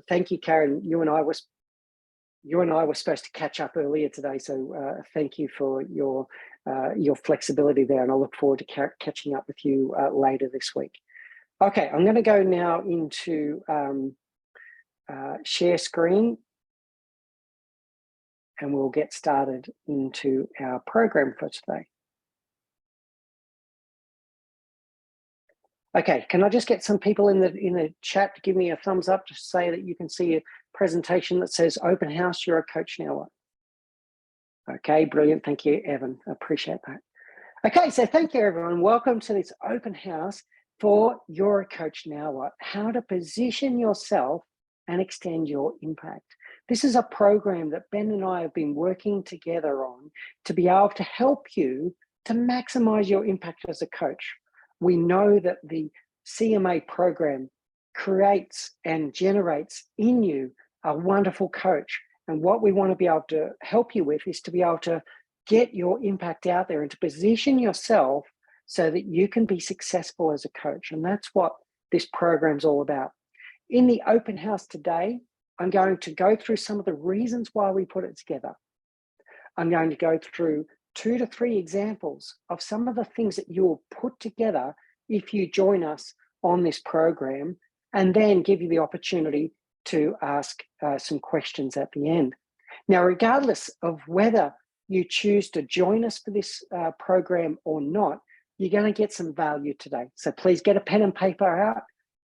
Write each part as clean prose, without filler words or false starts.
thank you, Karen. You and I were supposed to catch up earlier today, so thank you for your flexibility there, and I look forward to catching up with you later this week. Okay, I'm going to go now into share screen, and we'll get started into our program for today. Okay, can I just get some people in the chat to give me a thumbs up to say that you can see a presentation that says Open House, you're a coach now? Okay, brilliant. Thank you, Evan. I appreciate that. Okay, so thank you, everyone. Welcome to this open house for You're a Coach Now What? How to position yourself and extend your impact. This is a program that Ben and I have been working together on to be able to help you to maximize your impact as a coach. We know that the CMA program creates and generates in you a wonderful coach. And what we want to be able to help you with is to be able to get your impact out there and to position yourself so that you can be successful as a coach. And that's what this program's all about. In the open house today, I'm going to go through some of the reasons why we put it together. I'm going to go through 2 to 3 examples of some of the things that you'll put together if you join us on this program, and then give you the opportunity to ask some questions at the end. Now, regardless of whether you choose to join us for this program or not, you're going to get some value today. So please get a pen and paper out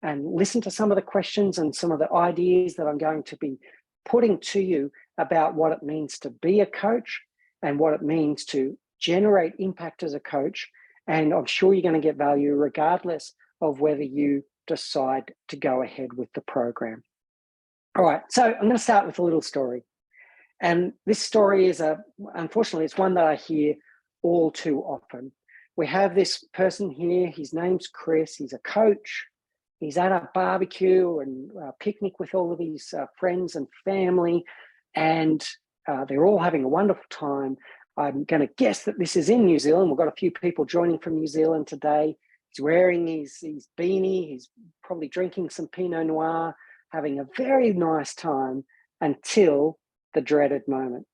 and listen to some of the questions and some of the ideas that I'm going to be putting to you about what it means to be a coach and what it means to generate impact as a coach. And I'm sure you're going to get value regardless of whether you decide to go ahead with the program. All right, so I'm going to start with a little story. And this story is unfortunately, it's one that I hear all too often. We have this person here, his name's Chris, he's a coach. He's at a barbecue and a picnic with all of his friends and family, and they're all having a wonderful time. I'm going to guess that this is in New Zealand. We've got a few people joining from New Zealand today. He's wearing his beanie. He's probably drinking some Pinot Noir, having a very nice time until the dreaded moment.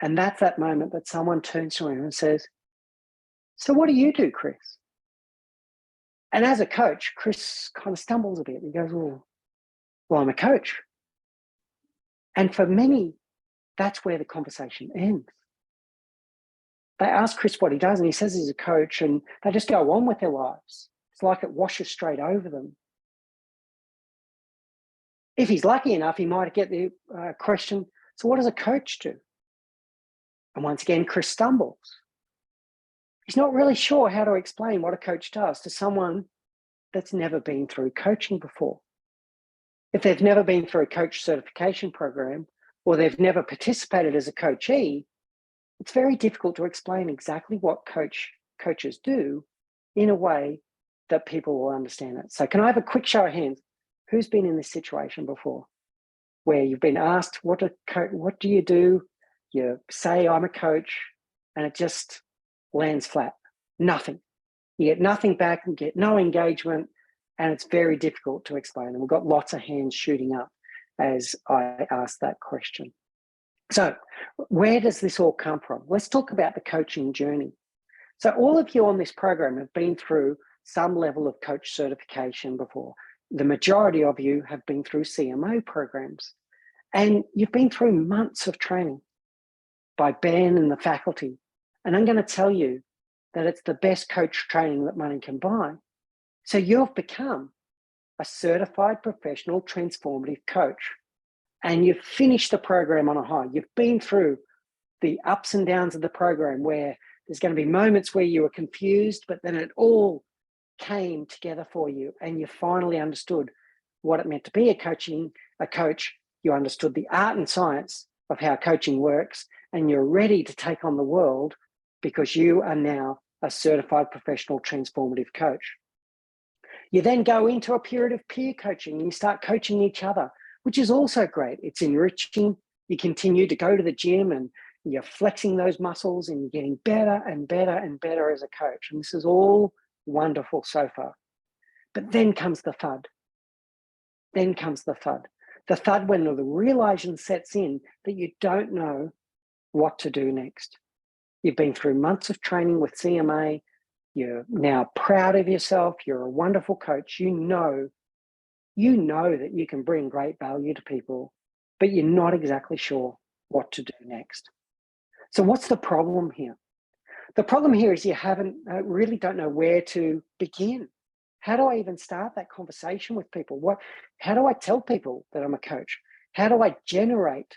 And that's that moment that someone turns to him and says, "So what do you do, Chris?" And as a coach, Chris kind of stumbles a bit. He goes, well, I'm a coach. And for many, that's where the conversation ends. They ask Chris what he does, and he says he's a coach, and they just go on with their lives. It's like it washes straight over them. If he's lucky enough, he might get the question, so what does a coach do? And once again, Chris stumbles. He's not really sure how to explain what a coach does to someone that's never been through coaching before. If they've never been through a coach certification program, or they've never participated as a coachee, it's very difficult to explain exactly what coaches do in a way that people will understand it. So can I have a quick show of hands? Who's been in this situation before, where you've been asked, what do you do? You say, I'm a coach, and it just lands flat. Nothing. You get nothing back and get no engagement, and it's very difficult to explain. And we've got lots of hands shooting up as I ask that question. So where does this all come from? Let's talk about the coaching journey. So all of you on this program have been through some level of coach certification before. The majority of you have been through CMO programs, and you've been through months of training by Ben and the faculty. And I'm going to tell you that it's the best coach training that money can buy. So you've become a certified professional transformative coach, and you've finished the program on a high. You've been through the ups and downs of the program where there's going to be moments where you were confused, but then it all came together for you, and you finally understood what it meant to be a coach. You understood the art and science of how coaching works, and you're ready to take on the world because you are now a certified professional transformative coach. You then go into a period of peer coaching and you start coaching each other, which is also great. It's enriching. You continue to go to the gym and you're flexing those muscles and you're getting better and better and better as a coach. And this is all wonderful so far. But then comes the thud. The third one, or the realization sets in that you don't know what to do next. You've been through months of training with CMA. You're now proud of yourself. You're a wonderful coach. You know that you can bring great value to people, but you're not exactly sure what to do next. So what's the problem here? The problem here is you really don't know where to begin. How do I even start that conversation with people? How do I tell people that I'm a coach? How do I generate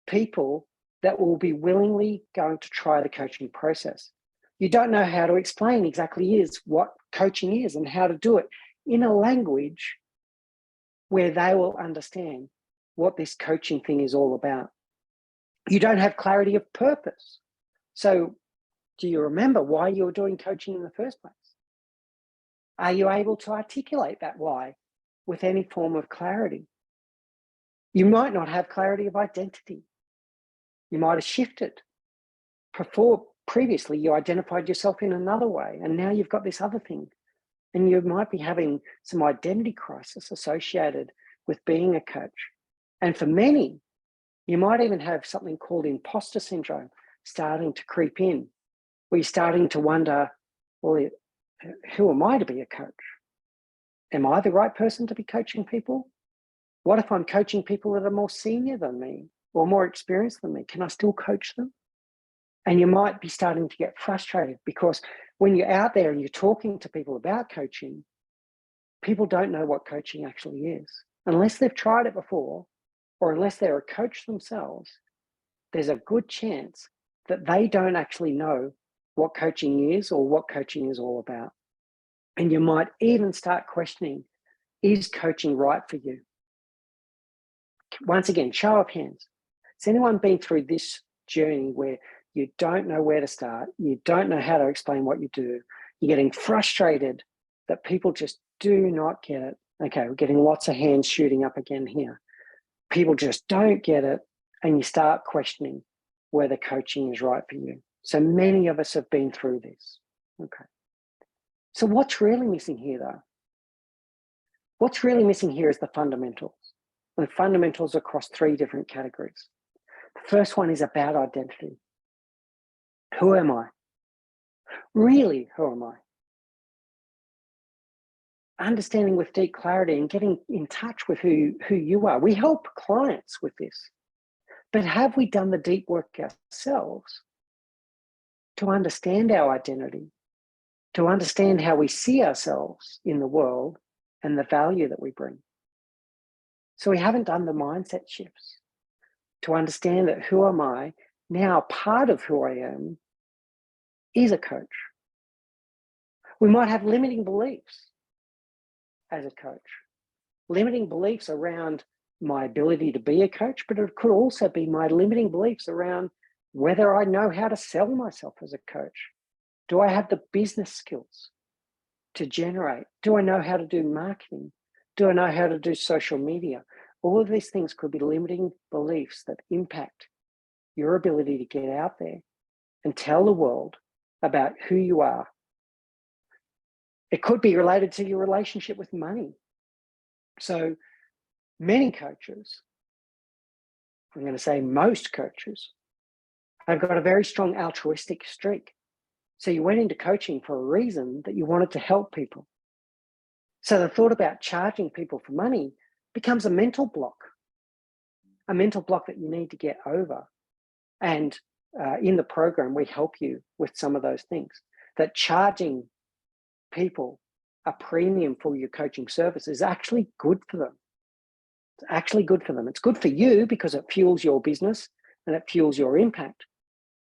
people that will be willingly going to try the coaching process? You don't know how to explain exactly what coaching is and how to do it in a language where they will understand what this coaching thing is all about. You don't have clarity of purpose. So do you remember why you were doing coaching in the first place? Are you able to articulate that why with any form of clarity? You might not have clarity of identity. You might have shifted. Previously, you identified yourself in another way, and now you've got this other thing. And you might be having some identity crisis associated with being a coach. And for many, you might even have something called imposter syndrome starting to creep in, where you're starting to wonder, well, who am I to be a coach? Am I the right person to be coaching people? What if I'm coaching people that are more senior than me or more experienced than me? Can I still coach them? And you might be starting to get frustrated because when you're out there and you're talking to people about coaching, people don't know what coaching actually is. Unless they've tried it before, or unless they're a coach themselves, there's a good chance that they don't actually know what coaching is or what coaching is all about. And you might even start questioning, is coaching right for you? Once again, show of hands. Has anyone been through this journey where you don't know where to start, you don't know how to explain what you do, you're getting frustrated that people just do not get it? Okay, we're getting lots of hands shooting up again here. People just don't get it, and you start questioning whether coaching is right for you. So many of us have been through this. Okay. So what's really missing here, though? What's really missing here is the fundamentals. And the fundamentals across 3 different categories. The first one is about identity. Who am I? Really, who am I? Understanding with deep clarity and getting in touch with who you are. We help clients with this. But have we done the deep work ourselves to understand our identity, to understand how we see ourselves in the world and the value that we bring? So we haven't done the mindset shifts to understand that who am I? Now part of who I am is a coach. We might have limiting beliefs as a coach, limiting beliefs around my ability to be a coach, but it could also be my limiting beliefs around whether I know how to sell myself as a coach. Do I have the business skills to generate? Do I know how to do marketing? Do I know how to do social media? All of these things could be limiting beliefs that impact your ability to get out there and tell the world about who you are. It could be related to your relationship with money. So many coaches, I'm going to say most coaches, have got a very strong altruistic streak. So you went into coaching for a reason that you wanted to help people. So the thought about charging people for money becomes a mental block that you need to get over. And in the program, we help you with some of those things. That charging people a premium for your coaching service is actually good for them. It's actually good for them. It's good for you because it fuels your business and it fuels your impact,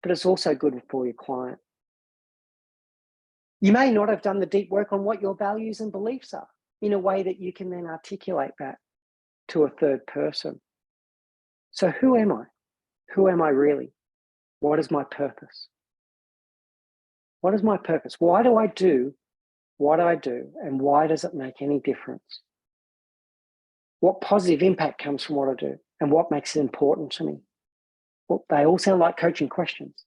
but it's also good for your client. You may not have done the deep work on what your values and beliefs are in a way that you can then articulate that to a third person. So who am I? Who am I really? What is my purpose? What is my purpose? Why do I do what I do, and why does it make any difference? What positive impact comes from what I do, and what makes it important to me? Well, they all sound like coaching questions,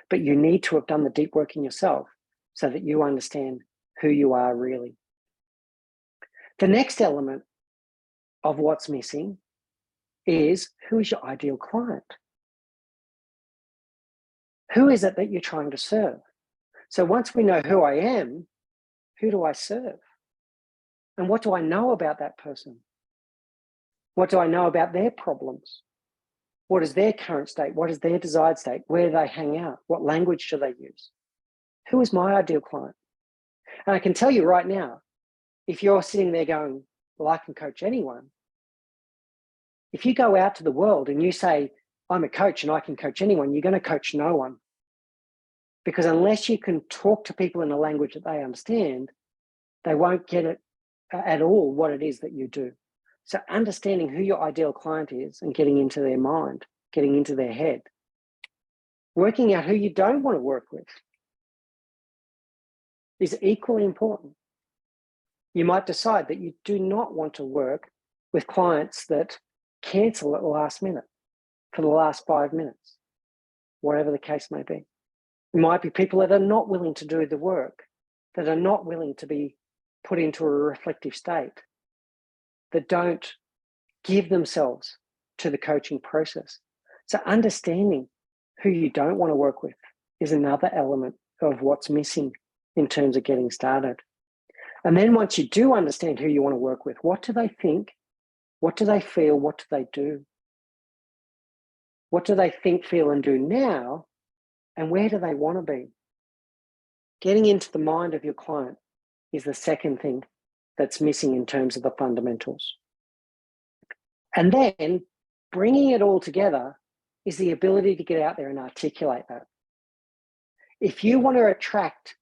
but you need to have done the deep work in yourself so that you understand who you are really. The next element of what's missing is, who is your ideal client? Who is it that you're trying to serve? So once we know who I am, who do I serve? And what do I know about that person? What do I know about their problems? What is their current state? What is their desired state? Where do they hang out? What language do they use? Who is my ideal client? And I can tell you right now, if you're sitting there going, well, I can coach anyone. If you go out to the world and you say, I'm a coach and I can coach anyone, you're going to coach no one. Because unless you can talk to people in a language that they understand, they won't get it at all what it is that you do. So understanding who your ideal client is and getting into their mind, getting into their head, working out who you don't want to work with is equally important. You might decide that you do not want to work with clients that cancel at the last minute for the last 5 minutes, whatever the case may be. It might be people that are not willing to do the work, that are not willing to be put into a reflective state, that don't give themselves to the coaching process. So understanding who you don't want to work with is another element of what's missing in terms of getting started. And then once you do understand who you want to work with, what do they think? What do they feel? What do they do? What do they think, feel, and do now? And where do they want to be? Getting into the mind of your client is the second thing that's missing in terms of the fundamentals. And then bringing it all together is the ability to get out there and articulate that. If you want to attract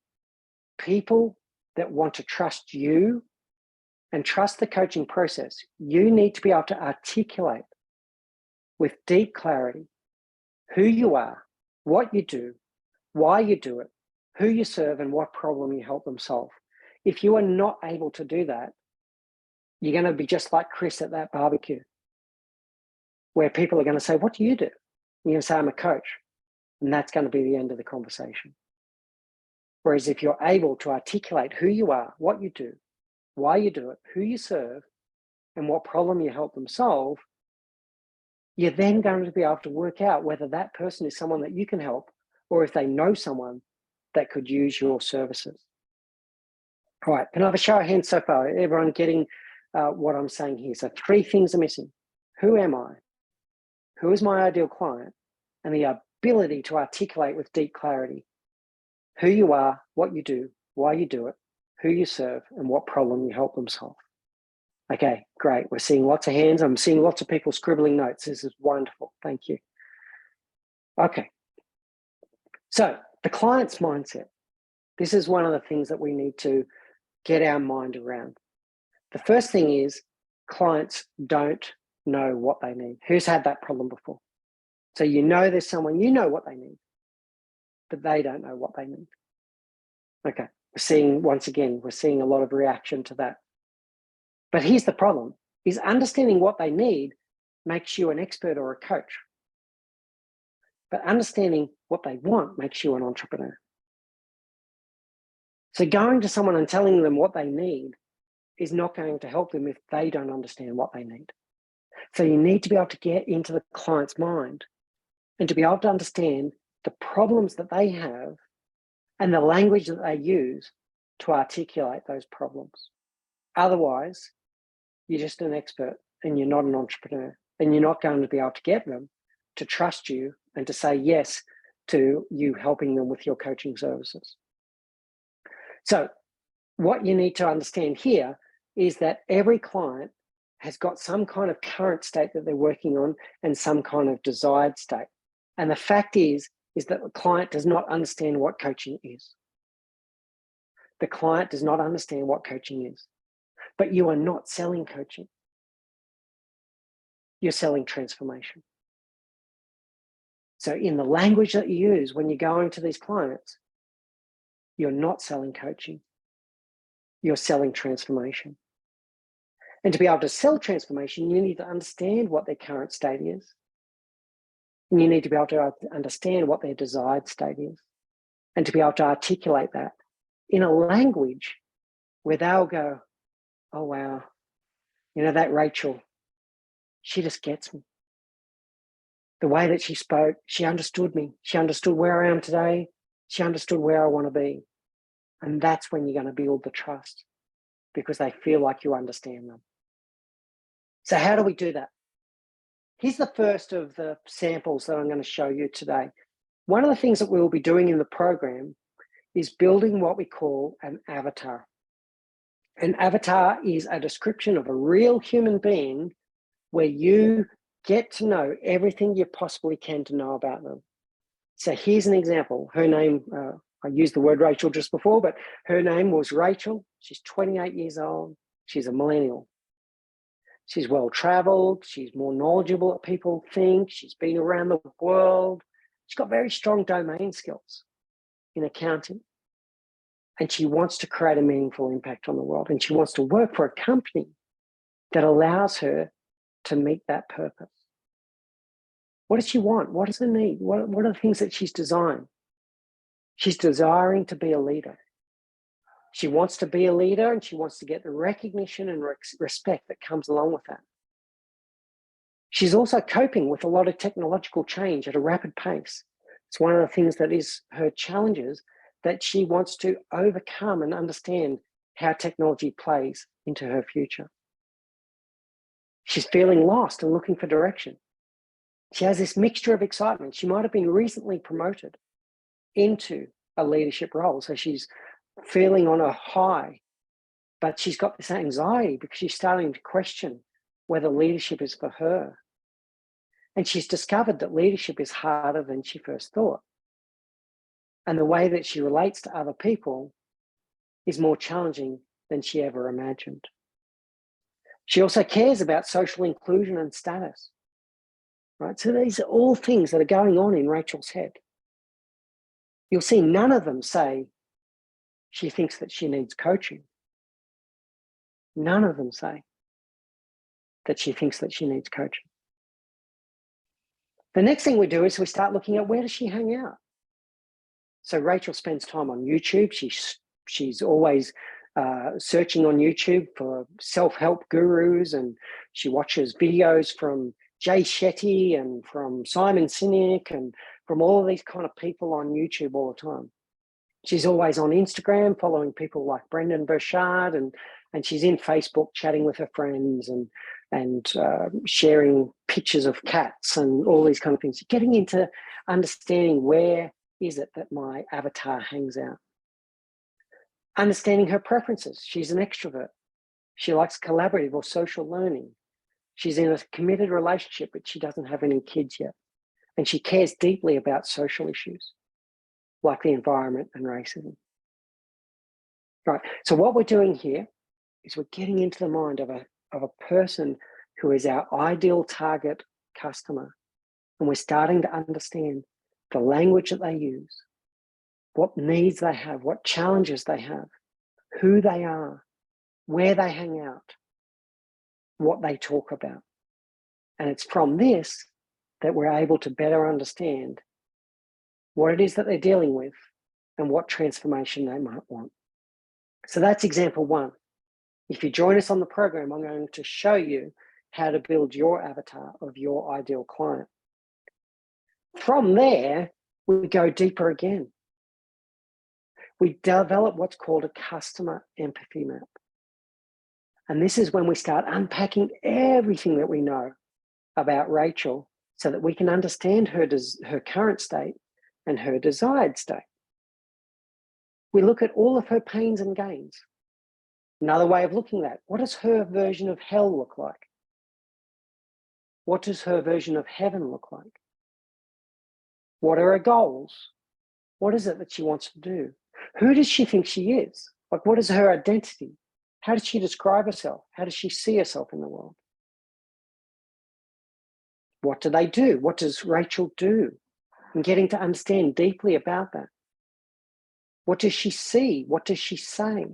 people that want to trust you and trust the coaching process, you need to be able to articulate with deep clarity who you are, what you do, why you do it, who you serve, and what problem you help them solve. If you are not able to do that, you're going to be just like Chris at that barbecue, where people are going to say, what do you do? You're going to say, I'm a coach. And that's going to be the end of the conversation. Whereas if you're able to articulate who you are, what you do, why you do it, who you serve, and what problem you help them solve, you're then going to be able to work out whether that person is someone that you can help or if they know someone that could use your services. All right, can I have a show of hands so far? Everyone getting what I'm saying here? So 3 things are missing. Who am I? Who is my ideal client? And the ability to articulate with deep clarity who you are, what you do, why you do it, who you serve, and what problem you help them solve. Okay, great. We're seeing lots of hands. I'm seeing lots of people scribbling notes. This is wonderful. Thank you. Okay. So the client's mindset. This is one of the things that we need to get our mind around. The first thing is clients don't know what they need. Who's had that problem before? So you know there's someone, you know what they need, but they don't know what they need. Okay, we're seeing, once again, we're seeing a lot of reaction to that. But here's the problem, is understanding what they need makes you an expert or a coach. But understanding what they want makes you an entrepreneur. So going to someone and telling them what they need is not going to help them if they don't understand what they need. So you need to be able to get into the client's mind and to be able to understand the problems that they have and the language that they use to articulate those problems. Otherwise, you're just an expert and you're not an entrepreneur, and you're not going to be able to get them to trust you and to say yes to you helping them with your coaching services. So what you need to understand here is that every client has got some kind of current state that they're working on and some kind of desired state. And the fact is that the client does not understand what coaching is. The client does not understand what coaching is. But you are not selling coaching. You're selling transformation. So in the language that you use when you're going to these clients, you're not selling coaching. You're selling transformation. And to be able to sell transformation, you need to understand what their current state is. And you need to be able to understand what their desired state is. And to be able to articulate that in a language where they'll go, oh, wow, you know, that Rachel, she just gets me. The way that she spoke, she understood me. She understood where I am today. She understood where I want to be. And that's when you're going to build the trust, because they feel like you understand them. So how do we do that? Here's the first of the samples that I'm going to show you today. One of the things that we will be doing in the program is building what we call an avatar. An avatar is a description of a real human being where you get to know everything you possibly can to know about them. So here's an example. Her name, I used the word Rachel just before, but her name was Rachel. She's 28 years old. She's a millennial. She's well-traveled. She's more knowledgeable than people think. She's been around the world. She's got very strong domain skills in accounting. And she wants to create a meaningful impact on the world. And she wants to work for a company that allows her to meet that purpose. What does she want? What does her need? What are the things that she's designed? She's desiring to be a leader. She wants to be a leader, and she wants to get the recognition and respect that comes along with that. She's also coping with a lot of technological change at a rapid pace. It's one of the things that is her challenges, that she wants to overcome and understand how technology plays into her future. She's feeling lost and looking for direction. She has this mixture of excitement. She might have been recently promoted into a leadership role, so she's feeling on a high, but she's got this anxiety because she's starting to question whether leadership is for her. And she's discovered that leadership is harder than she first thought. And the way that she relates to other people is more challenging than she ever imagined. She also cares about social inclusion and status, right? So these are all things that are going on in Rachel's head. You'll see none of them say she thinks that she needs coaching. None of them say that she thinks that she needs coaching. The next thing we do is we start looking at, where does she hang out? So Rachel spends time on YouTube. She's always searching on YouTube for self-help gurus, and she watches videos from Jay Shetty and from Simon Sinek and from all of these kind of people on YouTube all the time. She's always on Instagram following people like Brendan Burchard, and she's in Facebook chatting with her friends and sharing pictures of cats and all these kind of things. Getting into understanding, where is it that my avatar hangs out? Understanding her preferences. She's an extrovert. She likes collaborative or social learning. She's in a committed relationship, but she doesn't have any kids yet. And she cares deeply about social issues like the environment and racism. Right. So what we're doing here is we're getting into the mind of a person who is our ideal target customer. And we're starting to understand the language that they use, what needs they have, what challenges they have, who they are, where they hang out, what they talk about. And it's from this that we're able to better understand what it is that they're dealing with and what transformation they might want. So that's example one. If you join us on the program, I'm going to show you how to build your avatar of your ideal client. From there, we go deeper again. We develop what's called a customer empathy map. And this is when we start unpacking everything that we know about Rachel so that we can understand her current state and her desired state. We look at all of her pains and gains. Another way of looking at, what does her version of hell look like? What does her version of heaven look like? What are her goals? What is it that she wants to do? Who does she think she is? Like, what is her identity? How does she describe herself? How does she see herself in the world? What do they do? What does Rachel do? And getting to understand deeply about that. What does she see? What does she say?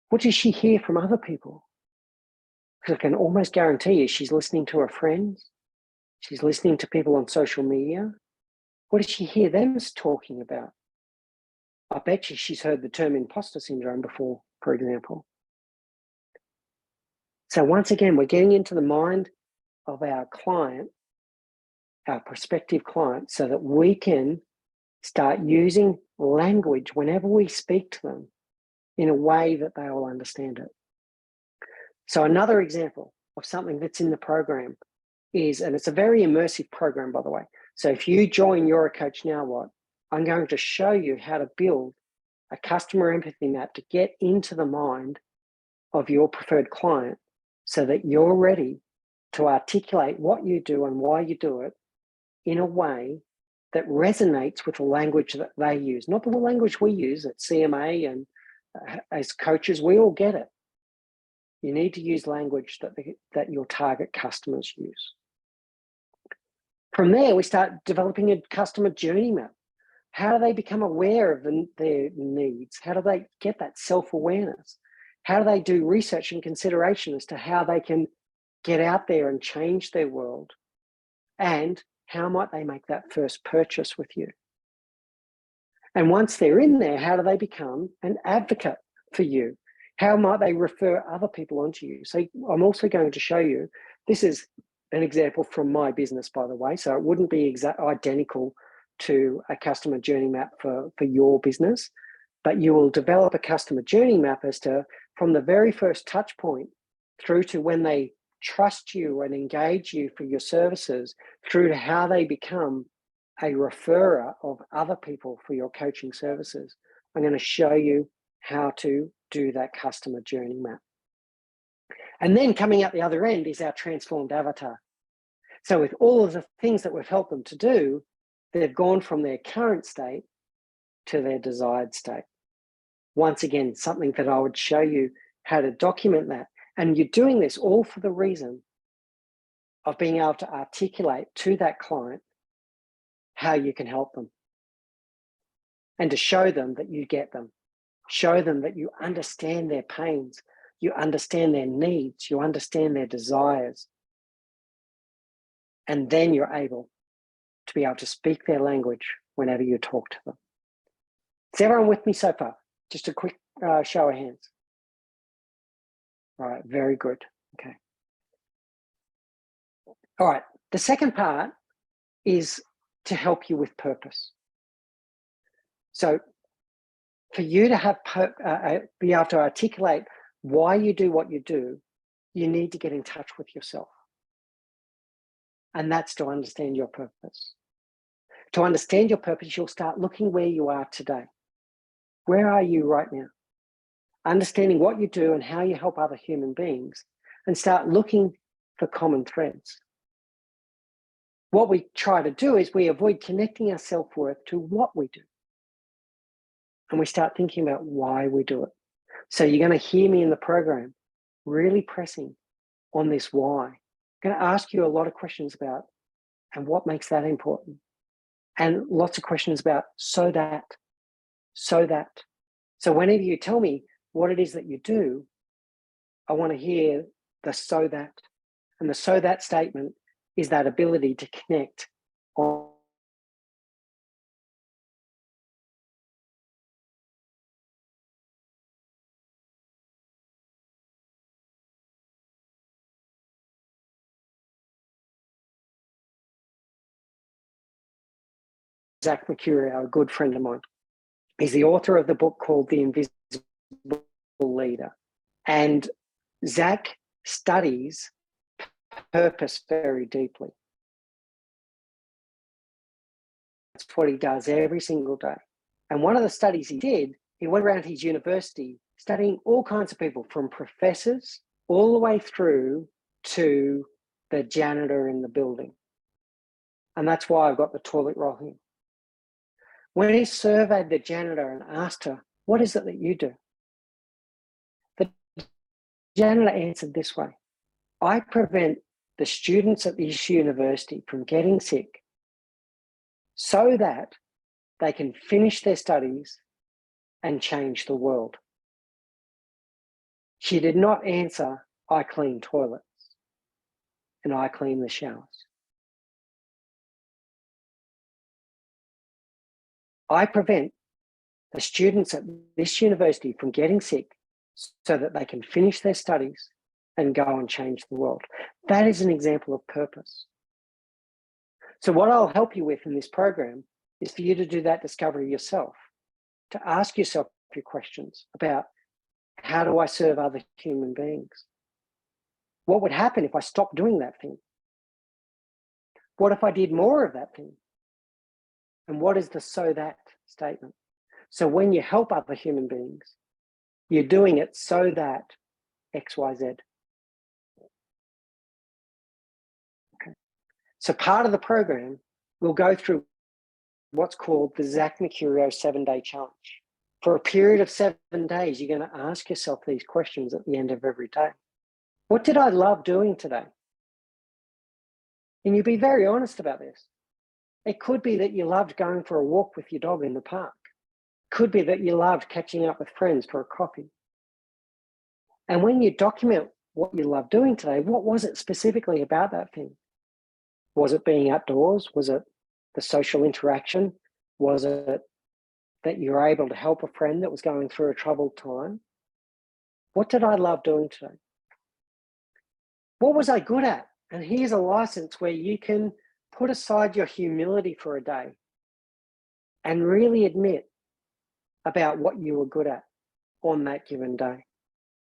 What does she hear from other people? Because I can almost guarantee you she's listening to her friends. She's listening to people on social media. What does she hear them talking about? I bet you she's heard the term imposter syndrome before, for example. So once again, we're getting into the mind of our client our prospective clients so that we can start using language whenever we speak to them in a way that they will understand it. So another example of something that's in the program is, and it's a very immersive program, by the way. So if you join You're a Coach Now What, I'm going to show you how to build a customer empathy map to get into the mind of your preferred client so that you're ready to articulate what you do and why you do it in a way that resonates with the language that they use, not the language we use at CMA. And as coaches, we all get it. You need to use language that your target customers use. From there, we start developing a customer journey map. How do they become aware of their needs? How do they get that self-awareness? How do they do research and consideration as to how they can get out there and change their world? And how might they make that first purchase with you? And once they're in there, how do they become an advocate for you? How might they refer other people onto you? So I'm also going to show you, this is an example from my business, by the way, so it wouldn't be identical to a customer journey map for your business, but you will develop a customer journey map as to, from the very first touch point through to when they trust you and engage you for your services, through to how they become a referrer of other people for your coaching services. I'm going to show you how to do that customer journey map. And then coming out the other end is our transformed avatar. So with all of the things that we've helped them to do, they've gone from their current state to their desired state. Once again, something that I would show you how to document that. And you're doing this all for the reason of being able to articulate to that client how you can help them. And to show them that you get them. Show them that you understand their pains, you understand their needs, you understand their desires. And then you're able to be able to speak their language whenever you talk to them. Is everyone with me so far? Just a quick show of hands. All right, very good. Okay. All right, the second part is to help you with purpose. So for you to have be able to articulate why you do what you do, you need to get in touch with yourself. And that's to understand your purpose. To understand your purpose, you'll start looking where you are today. Where are you right now? Understanding what you do and how you help other human beings, and start looking for common threads. What we try to do is we avoid connecting our self-worth to what we do. And we start thinking about why we do it. So you're going to hear me in the program really pressing on this why. I'm going to ask you a lot of questions about, and what makes that important? And lots of questions about so that. So whenever you tell me what it is that you do, I want to hear the so that. And the so that statement is that ability to connect on Zach Mercurio, a good friend of mine. He's the author of the book called The Invisible Leader. And Zach studies purpose very deeply. That's what he does every single day. And one of the studies he did, he went around his university studying all kinds of people, from professors all the way through to the janitor in the building. And that's why I've got the toilet roll here. When he surveyed the janitor and asked her, what is it that you do? The janitor answered this way: I prevent the students at this university from getting sick so that they can finish their studies and change the world. She did not answer, I clean toilets and I clean the showers. I prevent the students at this university from getting sick so that they can finish their studies and go and change the world. That is an example of purpose. So what I'll help you with in this program is for you to do that discovery yourself, to ask yourself your questions about, how do I serve other human beings? What would happen if I stopped doing that thing? What if I did more of that thing? And what is the so that statement? So when you help other human beings, you're doing it so that X, Y, Z. Okay. So part of the program, we'll go through what's called the Zach Mercurio 7-day challenge. For a period of 7 days, you're going to ask yourself these questions at the end of every day. What did I love doing today? And you'll be very honest about this. It could be that you loved going for a walk with your dog in the park. It could be that you loved catching up with friends for a coffee. And when you document what you love doing today, what was it specifically about that thing? Was it being outdoors? Was it the social interaction? Was it that you were able to help a friend that was going through a troubled time? What did I love doing today? What was I good at? And here's a license where you can put aside your humility for a day and really admit about what you were good at on that given day.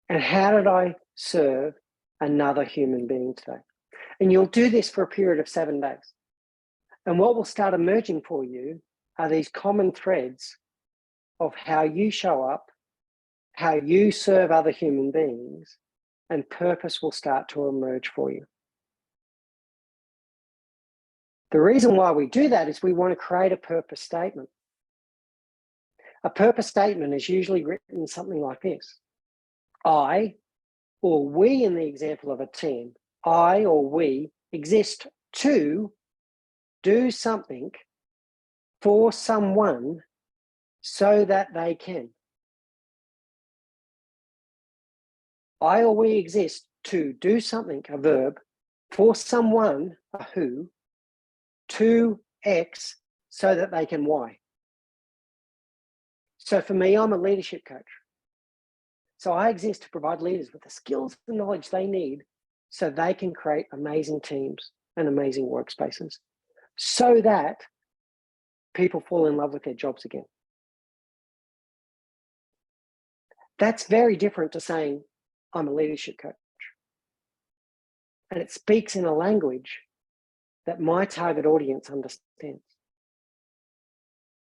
And how did I serve another human being today? And you'll do this for a period of 7 days. And what will start emerging for you are these common threads of how you show up, how you serve other human beings, and purpose will start to emerge for you. The reason why we do that is we want to create a purpose statement. A purpose statement is usually written something like this. I, or we in the example of a team, I or we exist to do something for someone so that they can. I or we exist to do something, a verb, for someone, a who, to X so that they can Y. So for me, I'm a leadership coach. So I exist to provide leaders with the skills and knowledge they need so they can create amazing teams and amazing workspaces so that people fall in love with their jobs again. That's very different to saying, I'm a leadership coach. And it speaks in a language that my target audience understands.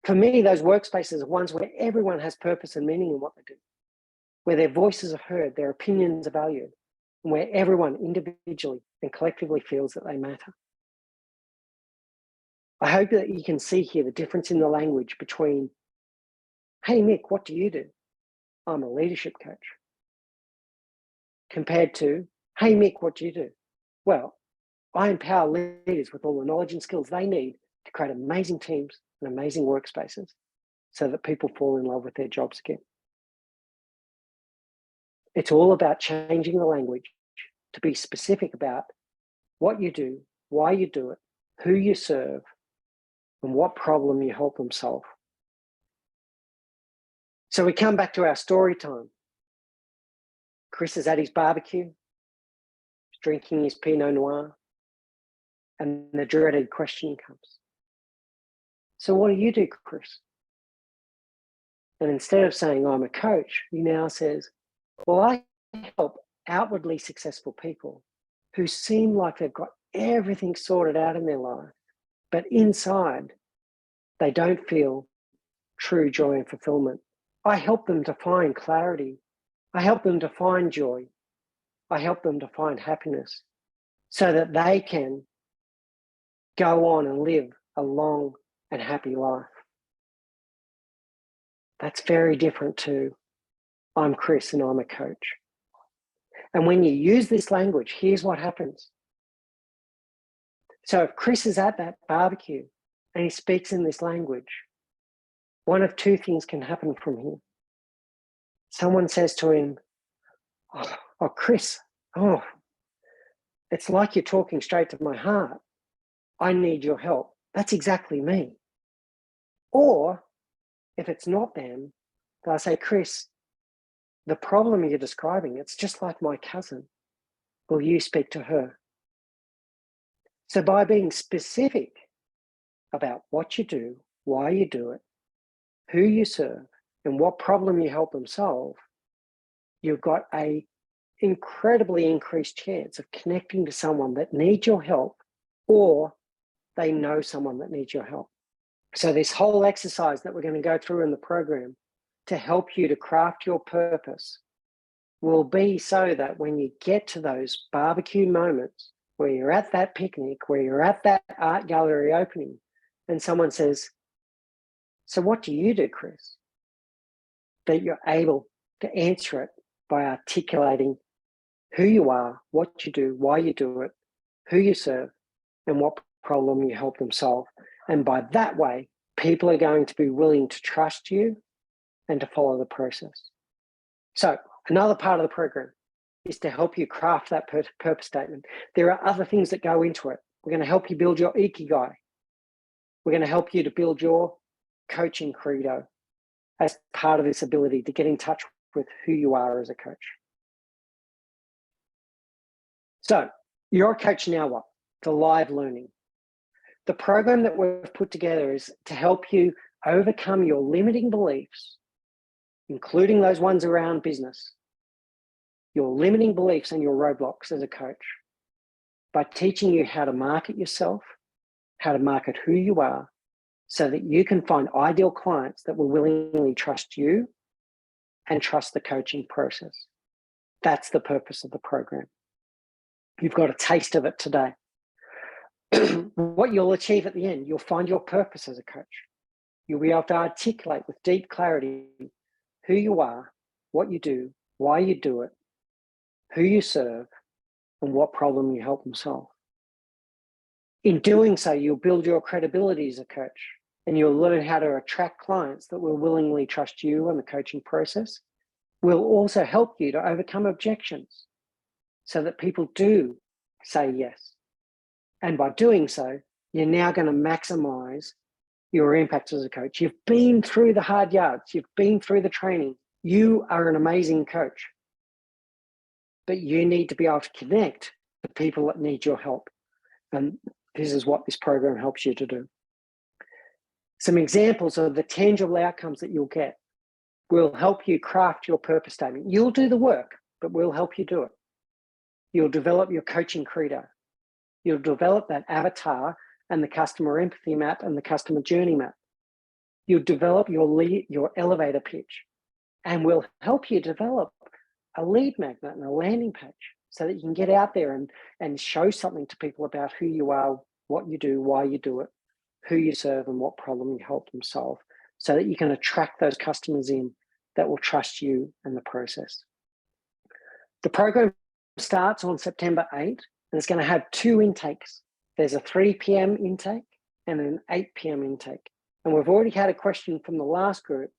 For me, those workspaces are ones where everyone has purpose and meaning in what they do, where their voices are heard, their opinions are valued, and where everyone individually and collectively feels that they matter. I hope that you can see here the difference in the language between, hey, Mick, what do you do? I'm a leadership coach. Compared to, hey, Mick, what do you do? Well, I empower leaders with all the knowledge and skills they need to create amazing teams and amazing workspaces so that people fall in love with their jobs again. It's all about changing the language to be specific about what you do, why you do it, who you serve, and what problem you help them solve. So we come back to our story time. Chris is at his barbecue, he's drinking his Pinot Noir, and the dreaded question comes. So what do you do, Chris? And instead of saying, I'm a coach, he now says, well, I help outwardly successful people who seem like they've got everything sorted out in their life, but inside, they don't feel true joy and fulfillment. I help them to find clarity. I help them to find joy. I help them to find happiness so that they can go on and live a long and happy life. That's very different to, I'm Chris and I'm a coach. And when you use this language, here's what happens. So if Chris is at that barbecue and he speaks in this language, one of two things can happen from here. Someone says to him, oh Chris, it's like you're talking straight to my heart. I need your help. That's exactly me. Or if it's not them, they'll say, Chris, the problem you're describing, it's just like my cousin. Will you speak to her? So by being specific about what you do, why you do it, who you serve, and what problem you help them solve, you've got a incredibly increased chance of connecting to someone that needs your help, or they know someone that needs your help. So this whole exercise that we're going to go through in the program to help you to craft your purpose will be so that when you get to those barbecue moments where you're at that picnic, where you're at that art gallery opening, and someone says, "So what do you do, Chris?" that you're able to answer it by articulating who you are, what you do, why you do it, who you serve, and what problem you help them solve. And by that way, people are going to be willing to trust you and to follow the process. So another part of the program is to help you craft that purpose statement. There are other things that go into it. We're going to help you build your ikigai. We're going to help you to build your coaching credo as part of this ability to get in touch with who you are as a coach. So you're a coach, now what? The live learning. The program that we've put together is to help you overcome your limiting beliefs, including those ones around business, your limiting beliefs and your roadblocks as a coach, by teaching you how to market yourself, how to market who you are, so that you can find ideal clients that will willingly trust you and trust the coaching process. That's the purpose of the program. You've got a taste of it today. What you'll achieve at the end, you'll find your purpose as a coach. You'll be able to articulate with deep clarity who you are, what you do, why you do it, who you serve, and what problem you help them solve. In doing so, you'll build your credibility as a coach, and you'll learn how to attract clients that will willingly trust you and the coaching process. We'll also help you to overcome objections so that people do say yes. And by doing so, you're now going to maximize your impact as a coach. You've been through the hard yards. You've been through the training. You are an amazing coach. But you need to be able to connect to people that need your help. And this is what this program helps you to do. Some examples of the tangible outcomes that you'll get will help you craft your purpose statement. You'll do the work, but we'll help you do it. You'll develop your coaching credo. You'll develop that avatar and the customer empathy map and the customer journey map. You'll develop your elevator pitch, and we'll help you develop a lead magnet and a landing page so that you can get out there and show something to people about who you are, what you do, why you do it, who you serve, and what problem you help them solve, so that you can attract those customers in that will trust you and the process. The program starts on September 8th, and it's going to have 2 intakes. There's a 3 p.m. intake and an 8 p.m. intake. And we've already had a question from the last group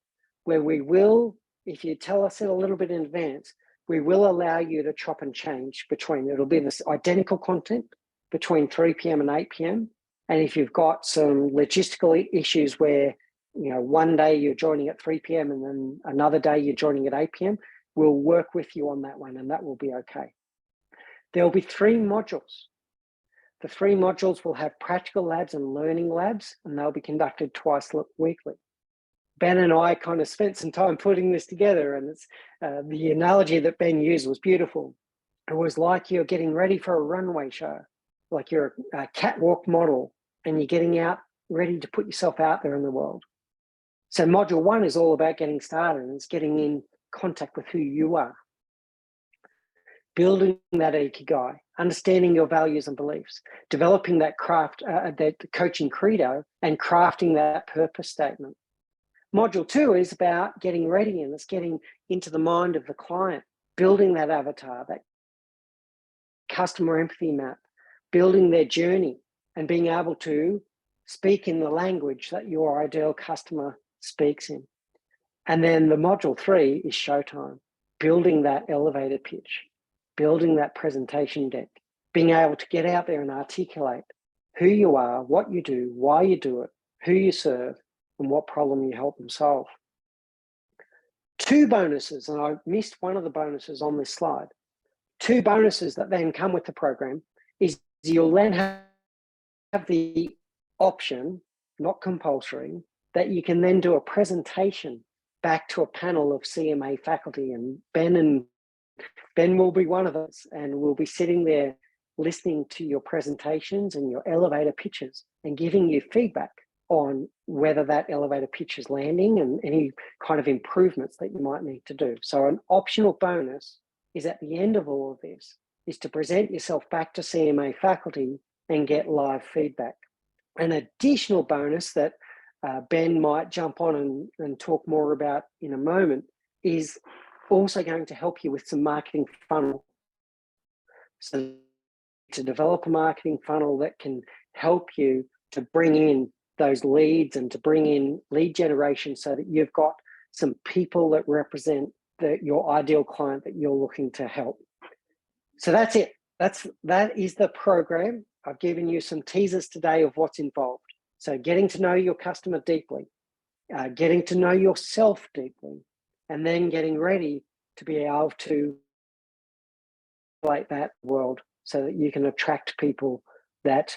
where we will, if you tell us it a little bit in advance, we will allow you to chop and change between. It'll be this identical content between 3 p.m. and 8 p.m. And if you've got some logistical issues where, you know, one day you're joining at 3 p.m. and then another day you're joining at 8 p.m., we'll work with you on that one, and that will be okay. There'll be 3 modules. The 3 modules will have practical labs and learning labs, and they'll be conducted twice weekly. Ben and I kind of spent some time putting this together, and it's the analogy that Ben used was beautiful. It was like you're getting ready for a runway show, like you're a catwalk model, and you're getting out, ready to put yourself out there in the world. So module 1 is all about getting started, and it's getting in contact with who you are, building that ikigai, understanding your values and beliefs, developing that that coaching credo, and crafting that purpose statement. Module 2 is about getting ready, and it's getting into the mind of the client, building that avatar, that customer empathy map, building their journey, and being able to speak in the language that your ideal customer speaks in. And then the module 3 is showtime, building that elevator pitch, building that presentation deck, being able to get out there and articulate who you are, what you do, why you do it, who you serve, and what problem you help them solve. 2 bonuses, and I missed one of the bonuses on this slide. 2 bonuses that then come with the program is you'll then have the option not compulsory, that you can then do a presentation back to a panel of CMA faculty, and Ben will be one of us, and we'll be sitting there listening to your presentations and your elevator pitches and giving you feedback on whether that elevator pitch is landing and any kind of improvements that you might need to do. So an optional bonus is at the end of all of this is to present yourself back to CMA faculty and get live feedback. An additional bonus that Ben might jump on and talk more about in a moment is also going to help you with some marketing funnel. So to develop a marketing funnel that can help you to bring in those leads and to bring in lead generation so that you've got some people that represent your ideal client that you're looking to help. So that's it. That is the program. I've given you some teasers today of what's involved. So getting to know your customer deeply, getting to know yourself deeply, and then getting ready to be able to like that world so that you can attract people that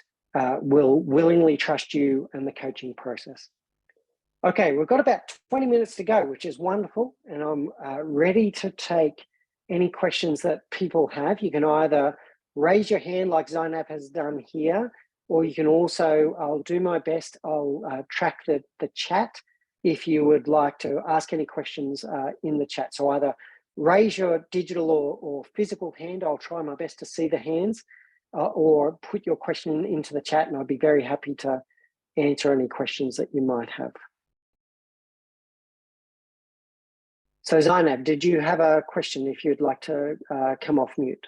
will willingly trust you and the coaching process. Okay, we've got about 20 minutes to go, which is wonderful. And I'm ready to take any questions that people have. You can either raise your hand like Zainab has done here, or you can also, I'll do my best, I'll track the chat if you would like to ask any questions in the chat. So either raise your digital or physical hand, I'll try my best to see the hands, or put your question into the chat and I'd be very happy to answer any questions that you might have. So Zainab, did you have a question if you'd like to come off mute?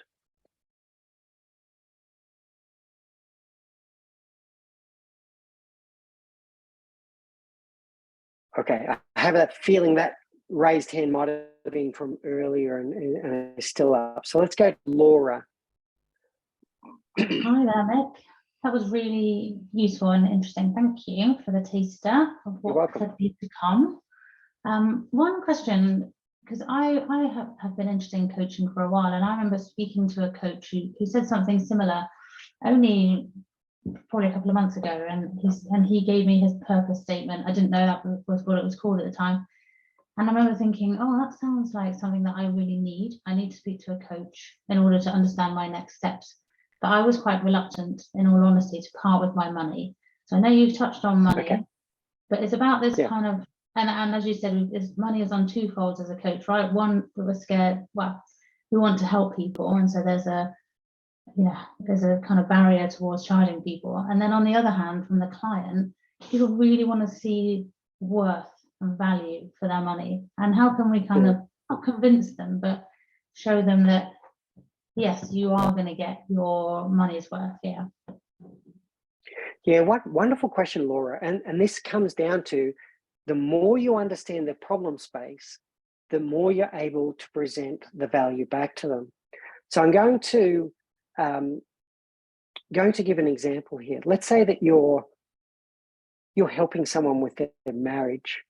Okay, I have that feeling that raised hand might have been from earlier and is still up. So let's go to Laura. Hi there, Mick. That was really useful and interesting. Thank you for the taster of what could be to come. One question, because I have been interested in coaching for a while, and I remember speaking to a coach who said something similar only probably a couple of months ago, and he gave me his purpose statement. I didn't know that was what it was called at the time. And I remember thinking, oh, that sounds like something that I really need. I need to speak to a coach in order to understand my next steps. But I was quite reluctant, in all honesty, to part with my money. So I know you've touched on money, but it's about this kind of, and as you said, money is on two folds as a coach, right? One, we're scared, well, we want to help people. And so there's a kind of barrier towards charging people. And then on the other hand, from the client, people really want to see worth and value for their money. And how can we kind of not convince them, but show them that, yes, you are going to get your money's worth. What wonderful question, Laura. And this comes down to the more you understand the problem space, the more you're able to present the value back to them. So I'm going to give an example here. Let's say that you're helping someone with their marriage,